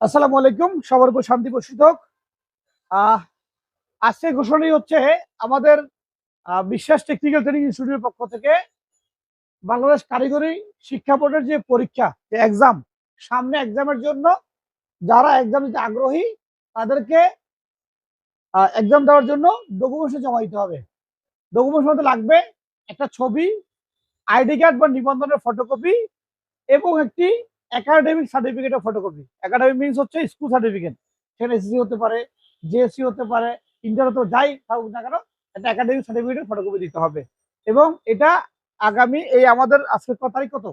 আসসালামু আলাইকুম, সবার উপর শান্তি বর্ষিত হোক। আহ, আজকে ঘোষণাই হচ্ছে আমাদের বিশ্বাস টেকনিক্যাল ট্রেনিং ইনস্টিটিউটের পক্ষ থেকে বাংলাদেশ কারিগরি শিক্ষা বোর্ডের যে পরীক্ষা, যে এক্সাম, সামনে এক্সামের জন্য যারা এক্সাম দিতে আগ্রহী তাদেরকে এক্সাম দেওয়ার জন্য ডকুমেন্টস জমা দিতে হবে। ডকুমেন্টস মধ্যে লাগবে একটা ছবি, আইডি কার্ড বা নিবন্ধনের ফটোকপি এবং একটি একাডেমিক সার্টিফিকেটের ফটোকপি। একাডেমিক মিনস হচ্ছে স্কুল সার্টিফিকেট, সেখানে এসএসসি হতে পারে, জেএসসি হতে পারে, ইন্টার হতে যাই থাকুক না কেন, একটা একাডেমিক সার্টিফিকেটের ফটোকপি দিতে হবে। এবং এটা আগামী এই আমাদের আজকে কত তারিখ, কত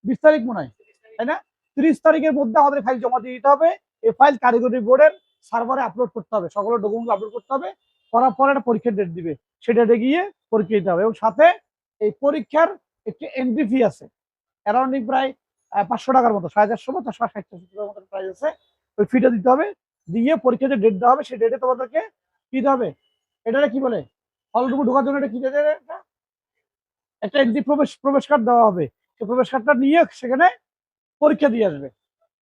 20 তারিখ মনে হয়, তাই না? 30 তারিখের মধ্যে আমাদের ফাইল জমা দিয়ে দিতে হবে। এই ফাইল কারিগরি বোর্ডের সার্ভারে আপলোড করতে হবে, সকল ডকুমেন্ট আপলোড করতে হবে। করার পরে একটা পরীক্ষার ডেট দিবে, সেই ডেটে গিয়ে পরীক্ষা দিতে হবে। এবং সাথে এই পরীক্ষার একটি এন্ট্রি ফি আছে, অ্যারাউন্ডিং প্রায় 500 টাকার মতো, 450 বা 460 মতো প্রাইস আছে। ওই ফিটা দিতে হবে, দিয়ে পরীক্ষার যে ডেট দেওয়া হবে সেই ডেটে তোমাদেরকে কি দিতে হবে, এটা কি বলে, হল রুমে ঢোকার জন্য এটা কি দিতে হবে, একটা এন্ট্রি প্রবেশ কার্ড দেওয়া হবে। সেই প্রবেশ কার্ডটা নিয়ে সেখানে পরীক্ষা দিয়ে আসবে।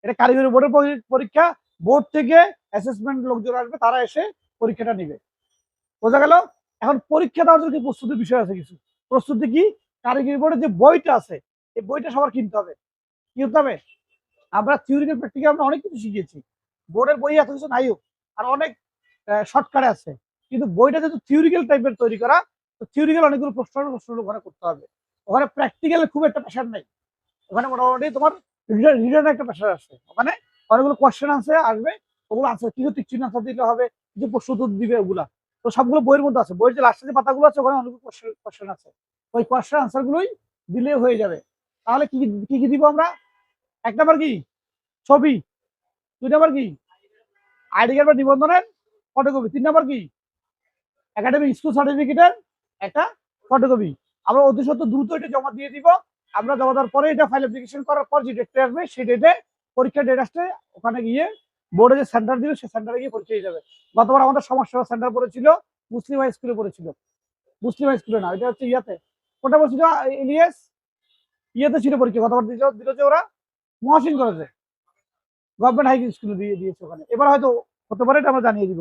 এটা কারিগরি বোর্ডের পরীক্ষা। বোর্ড থেকে অ্যাসেসমেন্ট লোকজন আসবে, তারা এসে পরীক্ষাটা নিবে। বোঝা গেল? এখন পরীক্ষা দেওয়ার জন্য প্রস্তুতির বিষয় আছে কিছু। প্রস্তুতি কি? কারিগরি বোর্ডের যে বইটা আছে, এই বইটা সবার কিনতে হবে। কি করতে হবে? আমরা থিওরিক্যাল প্র্যাকটিক্যাল আমরা অনেক কিছু শিখেছি, বোর্ডের বই এত কিছু নাইও, আর অনেক শর্টকাটে আছে। কিন্তু বইটা যেহেতু থিওরিক্যাল টাইপের তৈরি করা, তো থিওরিক্যাল অনেকগুলো প্রশ্ন ওখানে করতে হবে। ওখানে প্র্যাকটিক্যালে খুব একটা প্রেশার নেই। ওখানে মোটামুটি তোমার রিটার্ন একটা প্রেশার আছে। ওখানে অনেকগুলো কোয়েশ্চেন আনসার আসবে, ওগুলো আনসার কিছু টিক চিহ্ন আনসার দিতে হবে, কিছু প্রশ্ন উত্তর দিবে, ওগুলা তো সবগুলো বইয়ের মধ্যে আছে। বইয়ের যে লাস্টে যে পাতাগুলো আছে ওখানে অনেকগুলো কোয়েশ্চেন আছে, ওই কোয়েশ্চেন আনসার গুলোই দিলে হয়ে যাবে। তাহলে কি কি কি দিব আমরা? এক নাম্বার কি? ছবি। 2 নাম্বার কি? আইডি কার্ড বা নিবন্ধনের ফটোকপি। 3 নাম্বার কি? একাডেমিক স্কুল সার্টিফিকেটের একটা ফটোকপি। আমরা অতি সত্ত্বর দ্রুত এটা জমা দিয়ে দিব। আমরা জমা দেওয়ার পরে এটা ফাইল অ্যাপ্লিকেশন করার পর যে ডেটটা আসবে সেই ডেটে পরীক্ষার ডেট আসছে, ওখানে গিয়ে বোর্ডে যে সেন্টার দিবে সেই সেন্টারে গিয়ে পরীক্ষা দিতে যাবে। গতবার আমাদের সমস্যা সেন্টার পড়েছিল মুসলিম হাই স্কুলে পড়েছিল। মুসলিম হাই স্কুলে না, এটা হচ্ছে ইয়াতে, কোনটা বলছিল, ইলিয়াস ইয়েতে ছিল পরীক্ষা। গতবার দিল যে ওরা মহাসিন কলেজে, গভর্নমেন্ট হাই স্কুলে দিয়ে দিয়েছে ওখানে। এবার হয়তো হতে পারে, এটা আমরা জানিয়ে দিব।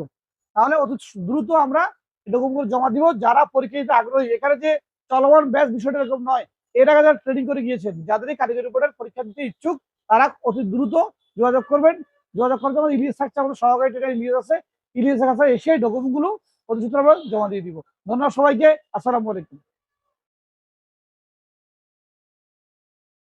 তাহলে অতি দ্রুত আমরা ডকুমেন্টগুলো জমা দিব। যারা পরীক্ষা দিতে আগ্রহী, এখানে যে চলমান ব্যাচ বিষয়টা এরকম নয়, এর আগে যারা ট্রেনিং করে গিয়েছেন, যাদের কারিগরি বোর্ডের পরীক্ষা দিতে ইচ্ছুক, তারা অতি দ্রুত যোগাযোগ করবেন। যোগাযোগ করতে আমাদের ইলিয়াস থাকছে, আমাদের সহকারী ট্রেনার ইলিয়াস আছে। ইলিয়াসের কাছে এসে ডকুমেন্টগুলো অতি দ্রুত আমরা জমা দিয়ে দিব। ধন্যবাদ সবাইকে। আসসালামু আলাইকুম।